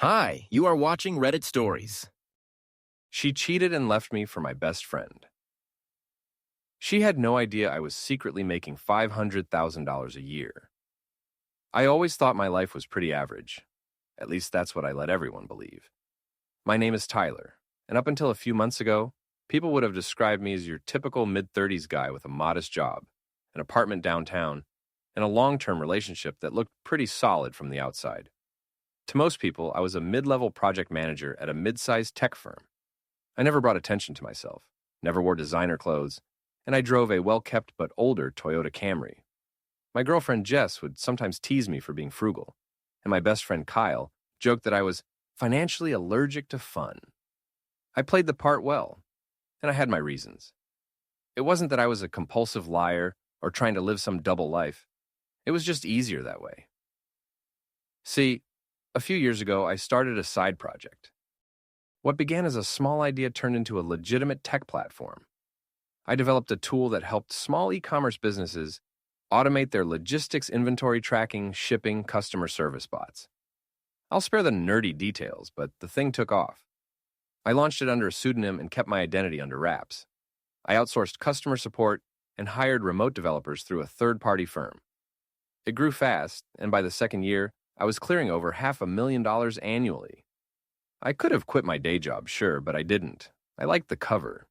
Hi, you are watching Reddit Stories. She cheated and left me for my best friend. She had no idea I was secretly making $500,000 a year. I always thought my life was pretty average. At least that's what I let everyone believe. My name is Tyler, and up until a few months ago, people would have described me as your typical mid-30s guy with a modest job, an apartment downtown, and a long-term relationship that looked pretty solid from the outside. To most people, I was a mid-level project manager at a mid-sized tech firm. I never brought attention to myself, never wore designer clothes, and I drove a well-kept but older Toyota Camry. My girlfriend Jess would sometimes tease me for being frugal, and my best friend Kyle joked that I was financially allergic to fun. I played the part well, and I had my reasons. It wasn't that I was a compulsive liar or trying to live some double life. It was just easier that way. See, a few years ago, I started a side project. What began as a small idea turned into a legitimate tech platform. I developed a tool that helped small e-commerce businesses automate their logistics, inventory tracking, shipping, customer service bots. I'll spare the nerdy details, but the thing took off. I launched it under a pseudonym and kept my identity under wraps. I outsourced customer support and hired remote developers through a third-party firm. It grew fast, and by the second year, I was clearing over $500,000 annually. I could have quit my day job, sure, but I didn't. I liked the cover.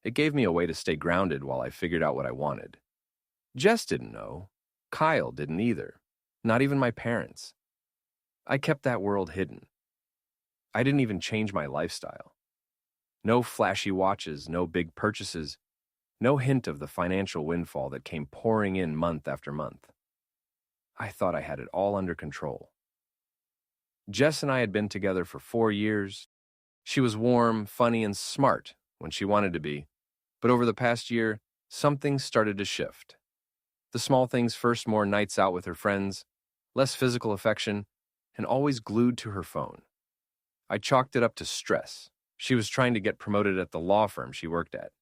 It gave me a way to stay grounded while I figured out what I wanted. Jess didn't know. Kyle didn't either. Not even my parents. I kept that world hidden. I didn't even change my lifestyle. No flashy watches, no big purchases, no hint of the financial windfall that came pouring in month after month. I thought I had it all under control. Jess and I had been together for 4 years. She was warm, funny, and smart when she wanted to be, but over the past year, something started to shift. The small things first, more nights out with her friends, less physical affection, and always glued to her phone. I chalked it up to stress. She was trying to get promoted at the law firm she worked at,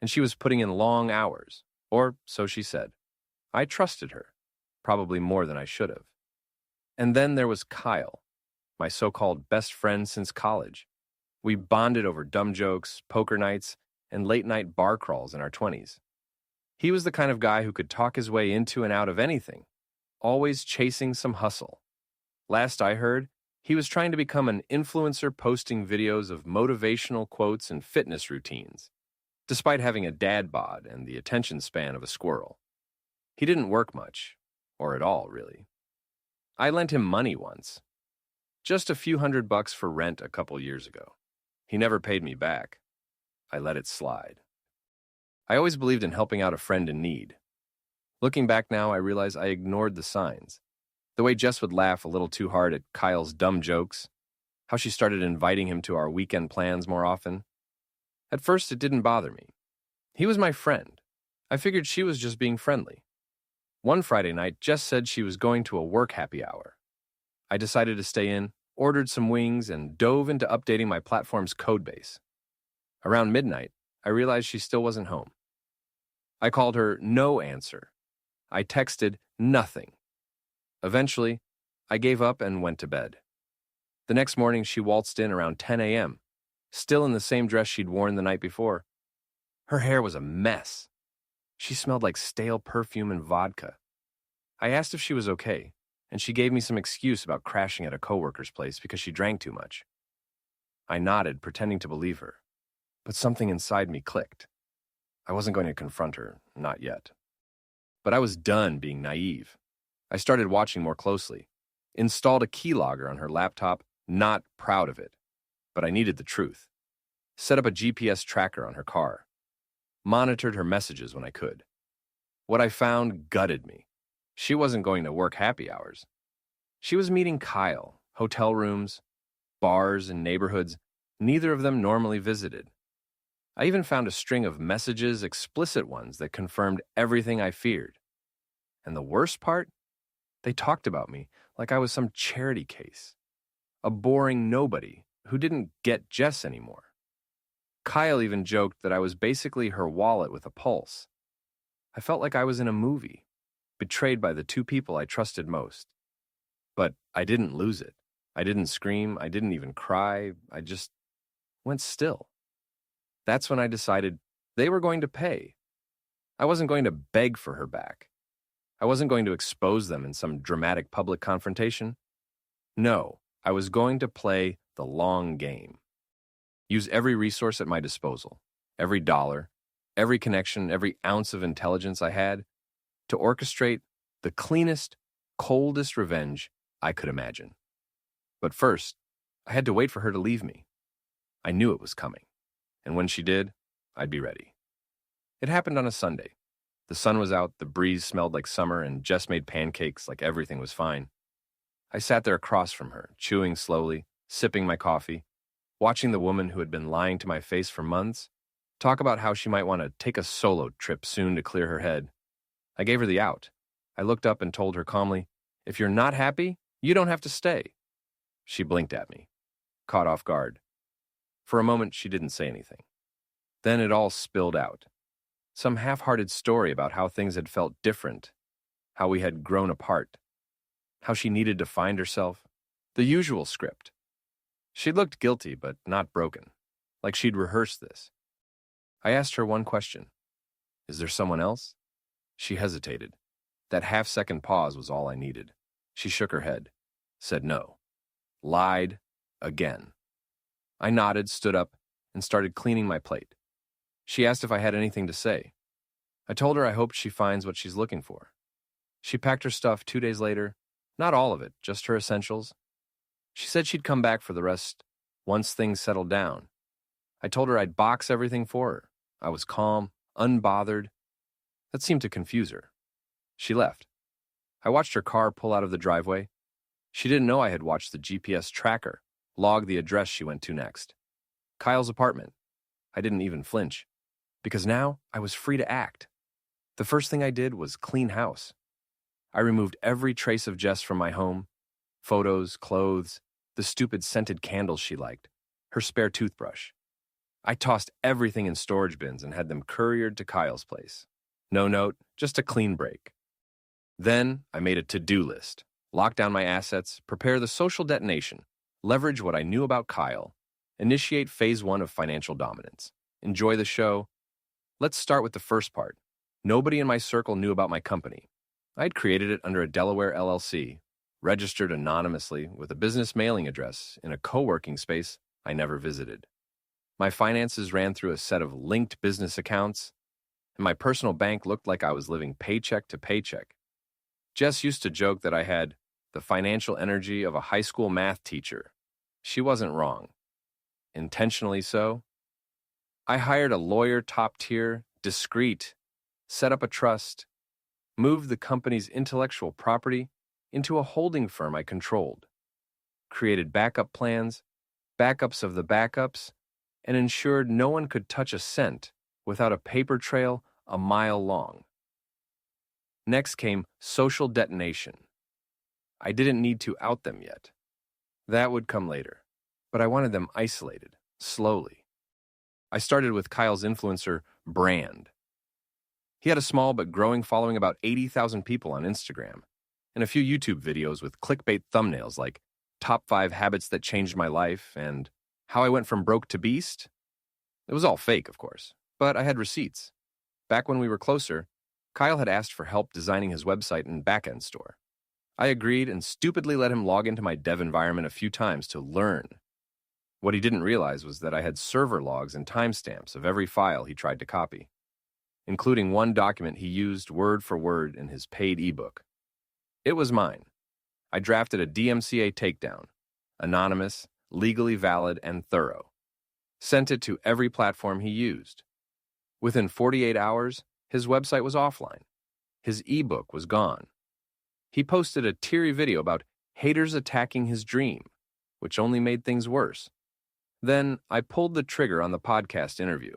and she was putting in long hours, or so she said. I trusted her, probably more than I should have. And then there was Kyle, my so-called best friend since college. We bonded over dumb jokes, poker nights, and late-night bar crawls in our 20s. He was the kind of guy who could talk his way into and out of anything, always chasing some hustle. Last I heard, he was trying to become an influencer posting videos of motivational quotes and fitness routines, despite having a dad bod and the attention span of a squirrel. He didn't work much, or at all, really. I lent him money once. Just a few $100 for rent a couple years ago. He never paid me back. I let it slide. I always believed in helping out a friend in need. Looking back now, I realize I ignored the signs. The way Jess would laugh a little too hard at Kyle's dumb jokes, how she started inviting him to our weekend plans more often. At first, it didn't bother me. He was my friend. I figured she was just being friendly. One Friday night, Jess said she was going to a work happy hour. I decided to stay in, ordered some wings, and dove into updating my platform's codebase. Around midnight, I realized she still wasn't home. I called her no answer. I texted nothing. Eventually, I gave up and went to bed. The next morning, she waltzed in around 10 a.m., still in the same dress she'd worn the night before. Her hair was a mess. She smelled like stale perfume and vodka. I asked if she was okay, and she gave me some excuse about crashing at a coworker's place because she drank too much. I nodded, pretending to believe her, but something inside me clicked. I wasn't going to confront her, not yet. But I was done being naive. I started watching more closely, installed a keylogger on her laptop, not proud of it, but I needed the truth. Set up a GPS tracker on her car. Monitored her messages when I could. What I found gutted me. She wasn't going to work happy hours. She was meeting Kyle, hotel rooms, bars, and neighborhoods neither of them normally visited. I even found a string of messages, explicit ones, that confirmed everything I feared. And the worst part? They talked about me like I was some charity case. A boring nobody who didn't get Jess anymore. Kyle even joked that I was basically her wallet with a pulse. I felt like I was in a movie, betrayed by the two people I trusted most. But I didn't lose it. I didn't scream. I didn't even cry. I just went still. That's when I decided they were going to pay. I wasn't going to beg for her back. I wasn't going to expose them in some dramatic public confrontation. No, I was going to play the long game. Use every resource at my disposal, every dollar, every connection, every ounce of intelligence I had to orchestrate the cleanest, coldest revenge I could imagine. But first, I had to wait for her to leave me. I knew it was coming, and when she did, I'd be ready. It happened on a Sunday. The sun was out, the breeze smelled like summer, and Jess made pancakes like everything was fine. I sat there across from her, chewing slowly, sipping my coffee, watching the woman who had been lying to my face for months talk about how she might want to take a solo trip soon to clear her head. I gave her the out. I looked up and told her calmly, "If you're not happy, you don't have to stay." She blinked at me, caught off guard. For a moment, she didn't say anything. Then it all spilled out. Some half-hearted story about how things had felt different, how we had grown apart, how she needed to find herself. The usual script. She looked guilty, but not broken, like she'd rehearsed this. I asked her one question. "Is there someone else?" She hesitated. That half-second pause was all I needed. She shook her head, said no. Lied again. I nodded, stood up, and started cleaning my plate. She asked if I had anything to say. I told her I hoped she finds what she's looking for. She packed her stuff 2 days later, not all of it, just her essentials. She said she'd come back for the rest once things settled down. I told her I'd box everything for her. I was calm, unbothered. That seemed to confuse her. She left. I watched her car pull out of the driveway. She didn't know I had watched the GPS tracker log the address she went to next. Kyle's apartment. I didn't even flinch, because now I was free to act. The first thing I did was clean house. I removed every trace of Jess from my home, photos, clothes, the stupid scented candles she liked, her spare toothbrush. I tossed everything in storage bins and had them couriered to Kyle's place. No note, just a clean break. Then I made a to-do list, lock down my assets, prepare the social detonation, leverage what I knew about Kyle, initiate phase 1 of financial dominance, enjoy the show. Let's start with the first part. Nobody in my circle knew about my company. I'd created it under a Delaware LLC, registered anonymously with a business mailing address in a co-working space I never visited. My finances ran through a set of linked business accounts, and my personal bank looked like I was living paycheck to paycheck. Jess used to joke that I had the financial energy of a high school math teacher. She wasn't wrong. Intentionally so. I hired a lawyer top tier, discreet, set up a trust, moved the company's intellectual property into a holding firm I controlled, created backup plans, backups of the backups, and ensured no one could touch a cent without a paper trail a mile long. Next came social detonation. I didn't need to out them yet. That would come later, but I wanted them isolated, slowly. I started with Kyle's influencer, Brand. He had a small but growing following, about 80,000 people on Instagram, and a few YouTube videos with clickbait thumbnails like Top 5 Habits That Changed My Life and How I Went From Broke to Beast. It was all fake, of course, but I had receipts. Back when we were closer, Kyle had asked for help designing his website and backend store. I agreed and stupidly let him log into my dev environment a few times to learn. What he didn't realize was that I had server logs and timestamps of every file he tried to copy, including one document he used word for word in his paid ebook. It was mine. I drafted a DMCA takedown, anonymous, legally valid, and thorough. Sent it to every platform he used. Within 48 hours, his website was offline. His ebook was gone. He posted a teary video about haters attacking his dream, which only made things worse. Then I pulled the trigger on the podcast interview.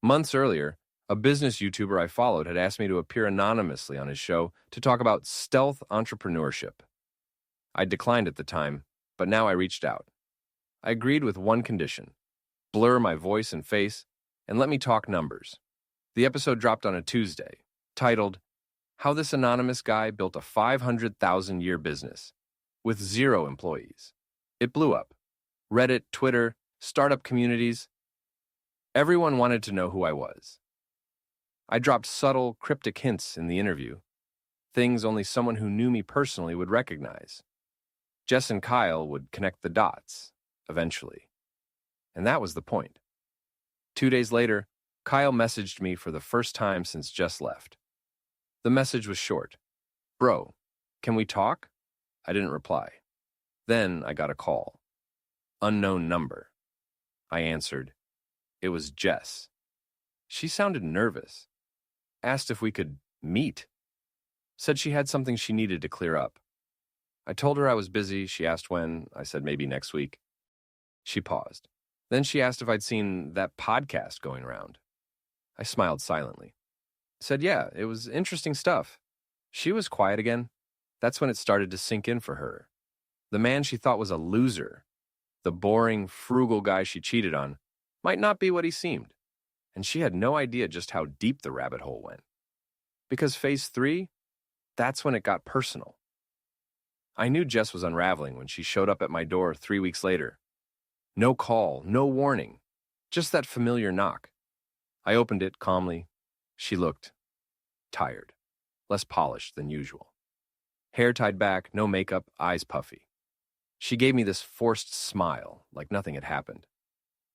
Months earlier, a business YouTuber I followed had asked me to appear anonymously on his show to talk about stealth entrepreneurship. I declined at the time, but now I reached out. I agreed with one condition: blur my voice and face, and let me talk numbers. The episode dropped on a Tuesday, titled, How This Anonymous Guy Built a 500,000-Year Business with 0 employees. It blew up. Reddit, Twitter, startup communities. Everyone wanted to know who I was. I dropped subtle, cryptic hints in the interview, things only someone who knew me personally would recognize. Jess and Kyle would connect the dots, eventually. And that was the point. 2 days later, Kyle messaged me for the first time since Jess left. The message was short. "Bro, can we talk?" I didn't reply. Then I got a call. Unknown number. I answered. It was Jess. She sounded nervous. Asked if we could meet. Said she had something she needed to clear up. I told her I was busy. She asked when. I said maybe next week. She paused. Then she asked if I'd seen that podcast going around. I smiled silently. Said yeah, it was interesting stuff. She was quiet again. That's when it started to sink in for her. The man she thought was a loser, the boring, frugal guy she cheated on, might not be what he seemed. And she had no idea just how deep the rabbit hole went. Because phase 3, that's when it got personal. I knew Jess was unraveling when she showed up at my door 3 weeks later. No call, no warning, just that familiar knock. I opened it calmly. She looked tired, less polished than usual. Hair tied back, no makeup, eyes puffy. She gave me this forced smile, like nothing had happened.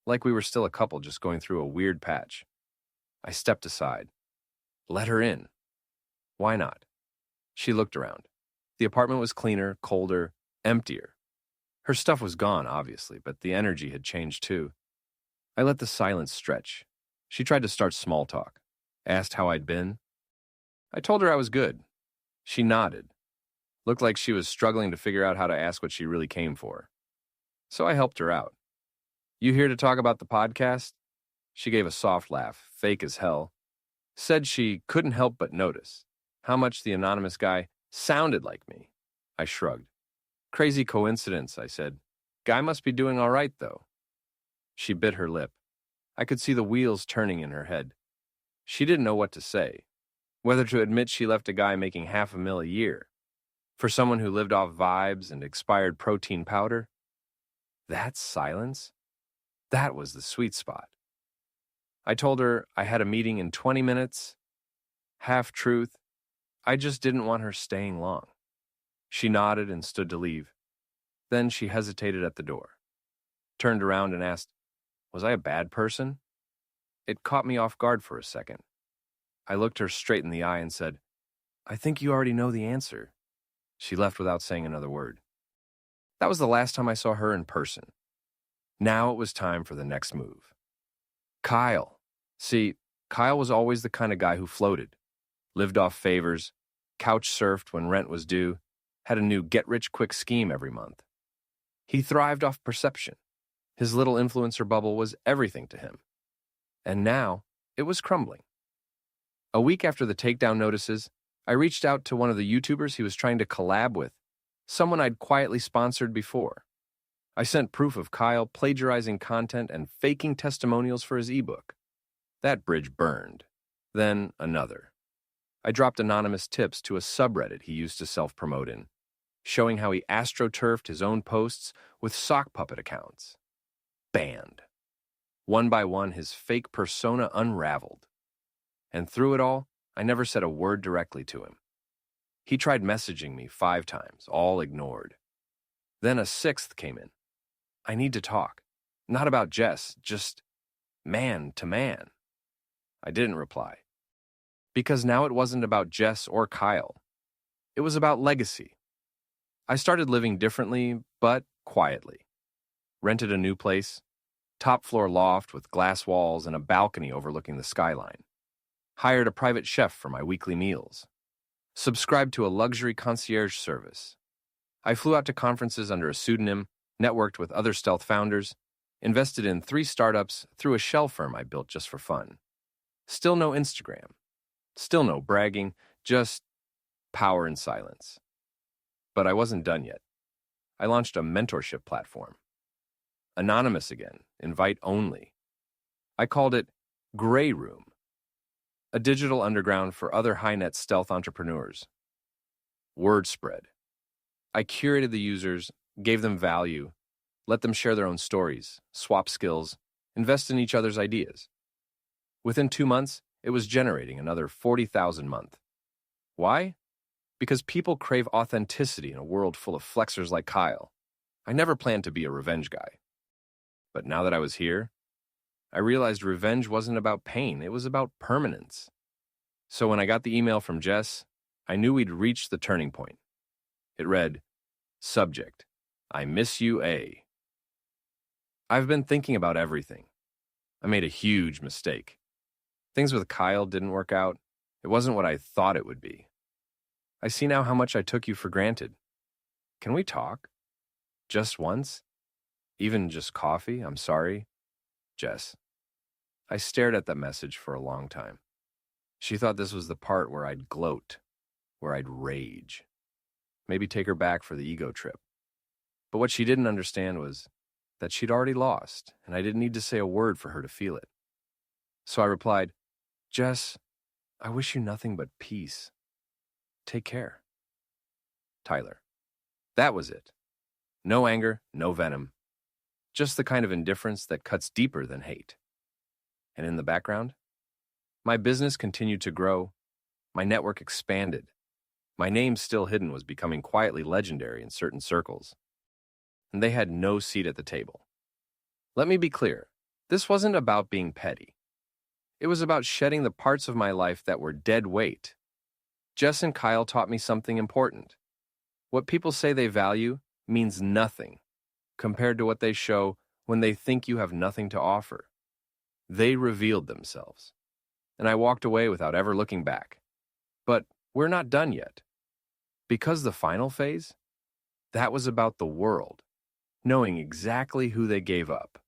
Like we were still a couple just going through a weird patch. I stepped aside. Let her in. Why not? She looked around. The apartment was cleaner, colder, emptier. Her stuff was gone, obviously, but the energy had changed too. I let the silence stretch. She tried to start small talk. Asked how I'd been. I told her I was good. She nodded. Looked like she was struggling to figure out how to ask what she really came for. So I helped her out. "You here to talk about the podcast?" She gave a soft laugh, fake as hell. Said she couldn't help but notice how much the anonymous guy sounded like me. I shrugged. "Crazy coincidence," I said. "Guy must be doing all right, though." She bit her lip. I could see the wheels turning in her head. She didn't know what to say, whether to admit she left a guy making $500,000 a year. For someone who lived off vibes and expired protein powder, that silence, that was the sweet spot. I told her I had a meeting in 20 minutes. Half truth, I just didn't want her staying long. She nodded and stood to leave. Then she hesitated at the door, turned around and asked, "Was I a bad person?" It caught me off guard for a second. I looked her straight in the eye and said, "I think you already know the answer." She left without saying another word. That was the last time I saw her in person. Now it was time for the next move. Kyle. See, Kyle was always the kind of guy who floated, lived off favors, couch surfed when rent was due, had a new get-rich-quick scheme every month. He thrived off perception. His little influencer bubble was everything to him. And now, it was crumbling. A week after the takedown notices, I reached out to one of the YouTubers he was trying to collab with, someone I'd quietly sponsored before. I sent proof of Kyle plagiarizing content and faking testimonials for his ebook. That bridge burned. Then another. I dropped anonymous tips to a subreddit he used to self-promote in, showing how he astroturfed his own posts with sock puppet accounts. Banned. One by one, his fake persona unraveled. And through it all, I never said a word directly to him. He tried messaging me 5 times, all ignored. Then a 6th came in. "I need to talk. Not about Jess, just man to man." I didn't reply. Because now it wasn't about Jess or Kyle. It was about legacy. I started living differently, but quietly. Rented a new place, top-floor loft with glass walls and a balcony overlooking the skyline. Hired a private chef for my weekly meals. Subscribed to a luxury concierge service. I flew out to conferences under a pseudonym, networked with other stealth founders, invested in 3 startups through a shell firm I built just for fun. Still no Instagram. Still no bragging, just power and silence. But I wasn't done yet. I launched a mentorship platform. Anonymous again, invite only. I called it Gray Room, a digital underground for other high-net stealth entrepreneurs. Word spread. I curated the users, gave them value, Let them share their own stories, swap skills, invest in each other's ideas. Within 2 months, it was generating another 40,000 a month. Why? Because people crave authenticity in a world full of flexers like Kyle. I never planned to be a revenge guy. But now that I was here, I realized revenge wasn't about pain, it was about permanence. So when I got the email from Jess, I knew we'd reached the turning point. It read, Subject, I miss you, A. I've been thinking about everything. I made a huge mistake. Things with Kyle didn't work out. It wasn't what I thought it would be. I see now how much I took you for granted. Can we talk? Just once? Even just coffee? I'm sorry. Jess. I stared at that message for a long time. She thought this was the part where I'd gloat, where I'd rage. Maybe take her back for the ego trip. But what she didn't understand was that she'd already lost, and I didn't need to say a word for her to feel it. So I replied, Jess, I wish you nothing but peace. Take care. Tyler. That was it. No anger, no venom. Just the kind of indifference that cuts deeper than hate. And in the background, my business continued to grow. My network expanded. My name, still hidden, was becoming quietly legendary in certain circles. And they had no seat at the table. Let me be clear. This wasn't about being petty. It was about shedding the parts of my life that were dead weight. Jess and Kyle taught me something important. What people say they value means nothing compared to what they show when they think you have nothing to offer. They revealed themselves, and I walked away without ever looking back. But we're not done yet. Because the final phase, that was about the world, knowing exactly who they gave up.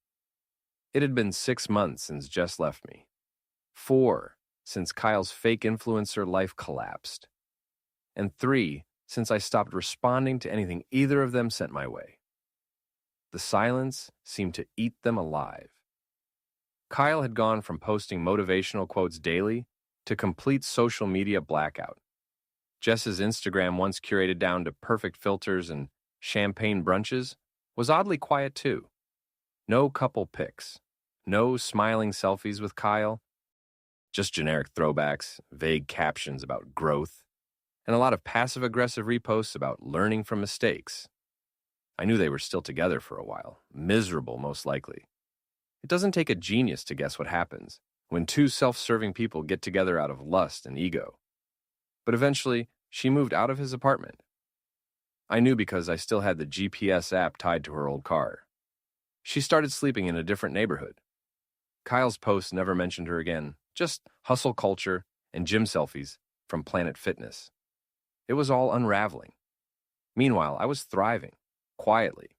It had been 6 months since Jess left me. 4 since Kyle's fake influencer life collapsed. And 3 since I stopped responding to anything either of them sent my way. The silence seemed to eat them alive. Kyle had gone from posting motivational quotes daily to complete social media blackout. Jess's Instagram, once curated down to perfect filters and champagne brunches, was oddly quiet too. No couple pics, no smiling selfies with Kyle, just generic throwbacks, vague captions about growth, and a lot of passive-aggressive reposts about learning from mistakes. I knew they were still together for a while, miserable most likely. It doesn't take a genius to guess what happens when 2 self-serving people get together out of lust and ego. But eventually, she moved out of his apartment. I knew because I still had the GPS app tied to her old car. She started sleeping in a different neighborhood. Kyle's posts never mentioned her again, just hustle culture and gym selfies from Planet Fitness. It was all unraveling. Meanwhile, I was thriving, quietly.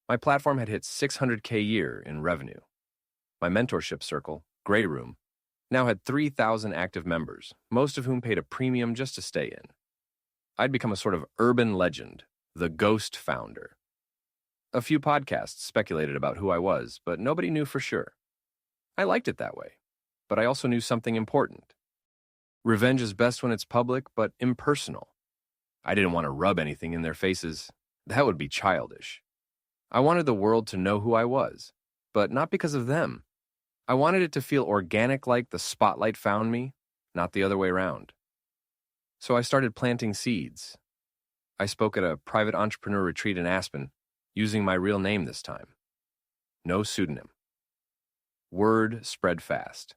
My platform had hit $600K a year in revenue. My mentorship circle, Grey Room, now had 3,000 active members, most of whom paid a premium just to stay in. I'd become a sort of urban legend, the ghost founder. A few podcasts speculated about who I was, but nobody knew for sure. I liked it that way, but I also knew something important. Revenge is best when it's public, but impersonal. I didn't want to rub anything in their faces. That would be childish. I wanted the world to know who I was, but not because of them. I wanted it to feel organic, like the spotlight found me, not the other way around. So I started planting seeds. I spoke at a private entrepreneur retreat in Aspen, using my real name this time. No pseudonym. Word spread fast.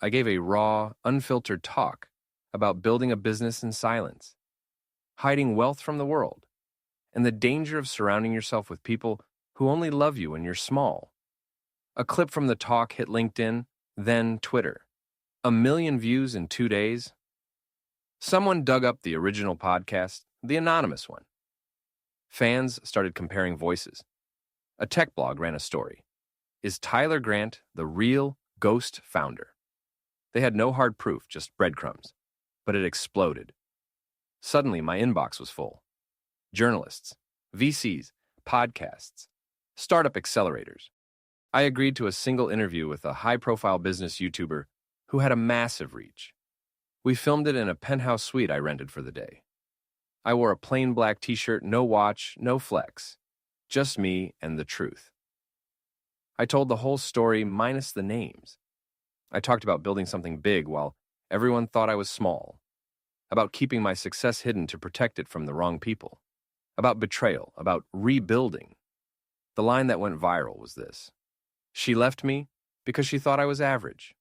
I gave a raw, unfiltered talk about building a business in silence, hiding wealth from the world, and the danger of surrounding yourself with people who only love you when you're small. A clip from the talk hit LinkedIn, then Twitter. 1 million views in 2 days. Someone dug up the original podcast, the anonymous one. Fans started comparing voices. A tech blog ran a story. Is Tyler Grant the real ghost founder? They had no hard proof, just breadcrumbs. But it exploded. Suddenly, my inbox was full. Journalists, VCs, podcasts, startup accelerators. I agreed to a single interview with a high-profile business YouTuber who had a massive reach. We filmed it in a penthouse suite I rented for the day. I wore a plain black t-shirt, no watch, no flex. Just me and the truth. I told the whole story minus the names. I talked about building something big while everyone thought I was small, about keeping my success hidden to protect it from the wrong people, about betrayal, about rebuilding. The line that went viral was this: she left me because she thought I was average,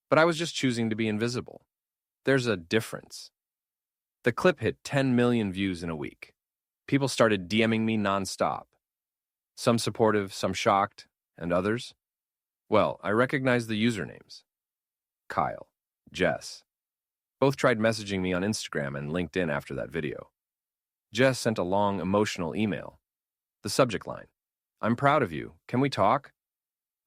but I was just choosing to be invisible. There's a difference. The clip hit 10 million views in a week. People started DMing me nonstop. Some supportive, some shocked, and others? Well, I recognized the usernames. Kyle, Jess. Both tried messaging me on Instagram and LinkedIn after that video. Jess sent a long, emotional email. The subject line: "I'm proud of you. Can we talk?"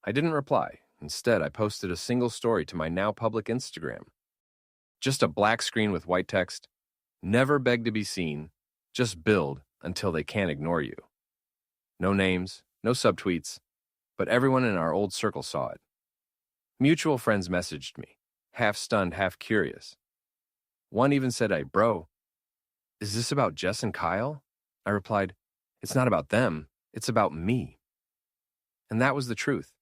I didn't reply. Instead, I posted a single story to my now public Instagram. Just a black screen with white text: "Never beg to be seen. Just build until they can't ignore you." No names, no subtweets, but everyone in our old circle saw it. Mutual friends messaged me, half stunned, half curious. One even said, "Hey, bro, is this about Jess and Kyle?" I replied, "It's not about them, it's about me." And that was the truth.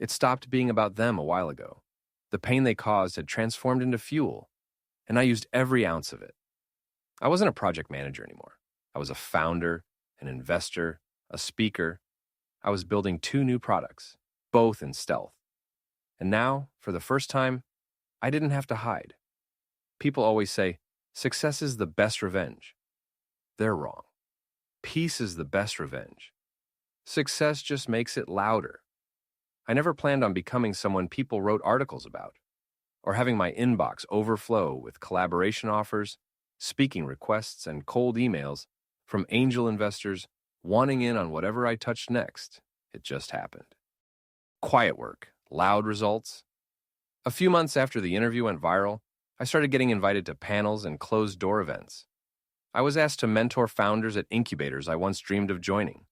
It stopped being about them a while ago. The pain they caused had transformed into fuel, and I used every ounce of it. I wasn't a project manager anymore. I was a founder, an investor, a speaker. I was building 2 new products, both in stealth. And now, for the first time, I didn't have to hide. People always say, success is the best revenge. They're wrong. Peace is the best revenge. Success just makes it louder. I never planned on becoming someone people wrote articles about, or having my inbox overflow with collaboration offers, speaking requests, and cold emails from angel investors wanting in on whatever I touched next. It just happened. Quiet work, loud results. A few months after the interview went viral, I started getting invited to panels and closed-door events. I was asked to mentor founders at incubators I once dreamed of joining.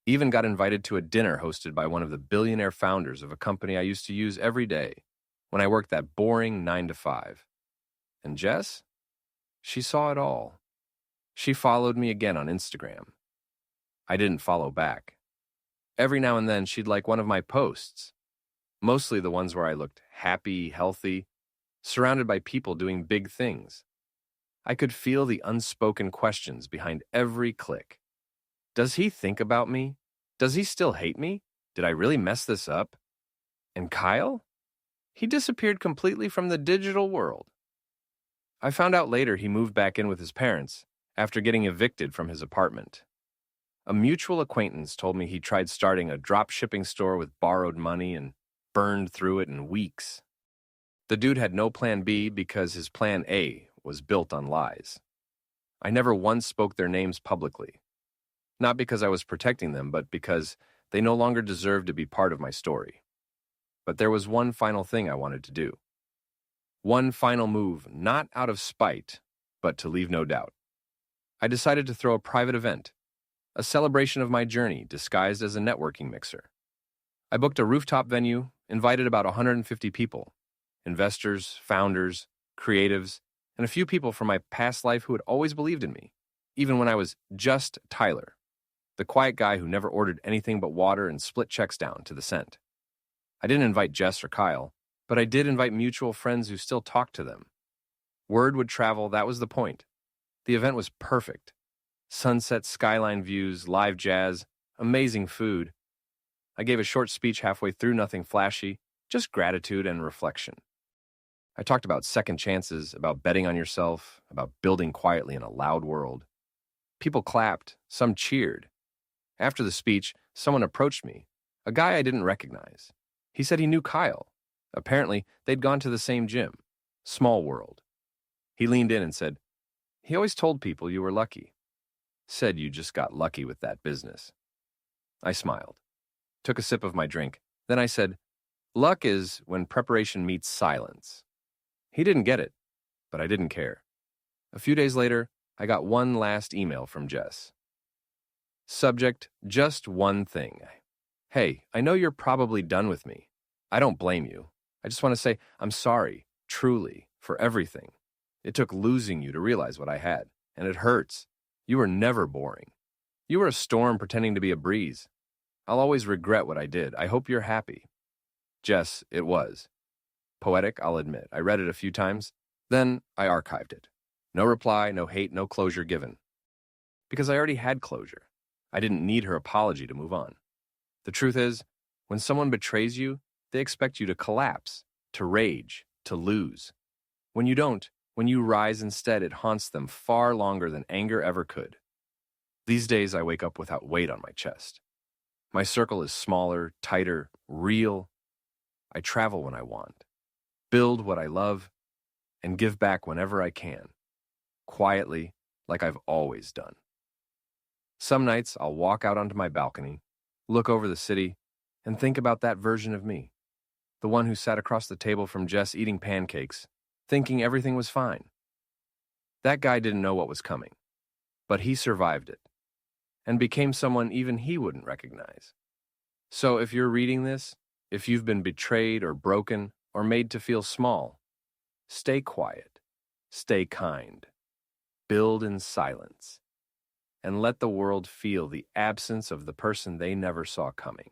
Even got invited to a dinner hosted by one of the billionaire founders of a company I used to use every day when I worked that boring 9 to 5. And Jess? She saw it all. She followed me again on Instagram. I didn't follow back. Every now and then, she'd like one of my posts, mostly the ones where I looked happy, healthy, surrounded by people doing big things. I could feel the unspoken questions behind every click. Does he think about me? Does he still hate me? Did I really mess this up? And Kyle? He disappeared completely from the digital world. I found out later he moved back in with his parents after getting evicted from his apartment. A mutual acquaintance told me he tried starting a drop shipping store with borrowed money and burned through it in weeks. The dude had no plan B because his plan A was built on lies. I never once spoke their names publicly. Not because I was protecting them, but because they no longer deserved to be part of my story. But there was one final thing I wanted to do. One final move, not out of spite, but to leave no doubt. I decided to throw a private event, a celebration of my journey disguised as a networking mixer. I booked a rooftop venue, invited about 150 people, investors, founders, creatives, and a few people from my past life who had always believed in me, even when I was just Tyler, the quiet guy who never ordered anything but water and split checks down to the cent. I didn't invite Jess or Kyle, but I did invite mutual friends who still talked to them. Word would travel, that was the point. The event was perfect. Sunset skyline views, live jazz, amazing food. I gave a short speech halfway through, nothing flashy, just gratitude and reflection. I talked about second chances, about betting on yourself, about building quietly in a loud world. People clapped, some cheered. After the speech, someone approached me, a guy I didn't recognize. He said he knew Kyle. Apparently, they'd gone to the same gym. Small world. He leaned in and said, "He always told people you were lucky. Said you just got lucky with that business." I smiled, took a sip of my drink. Then I said, "Luck is when preparation meets silence." He didn't get it, but I didn't care. A few days later, I got one last email from Jess. Subject, just one thing. "Hey, I know you're probably done with me. I don't blame you. I just want to say I'm sorry, truly, for everything. It took losing you to realize what I had, and it hurts. You were never boring. You were a storm pretending to be a breeze. I'll always regret what I did. I hope you're happy. Jess, it was. Poetic, I'll admit. I read it a few times. Then I archived it. No reply, no hate, no closure given. Because I already had closure. I didn't need her apology to move on. The truth is, when someone betrays you, they expect you to collapse, to rage, to lose. When you don't, when you rise instead, it haunts them far longer than anger ever could. These days, I wake up without weight on my chest. My circle is smaller, tighter, real. I travel when I want, build what I love, and give back whenever I can, quietly, like I've always done. Some nights, I'll walk out onto my balcony, look over the city, and think about that version of me, the one who sat across the table from Jess eating pancakes, thinking everything was fine. That guy didn't know what was coming, but he survived it, and became someone even he wouldn't recognize. So if you're reading this, if you've been betrayed or broken or made to feel small, stay quiet, stay kind, build in silence, and let the world feel the absence of the person they never saw coming.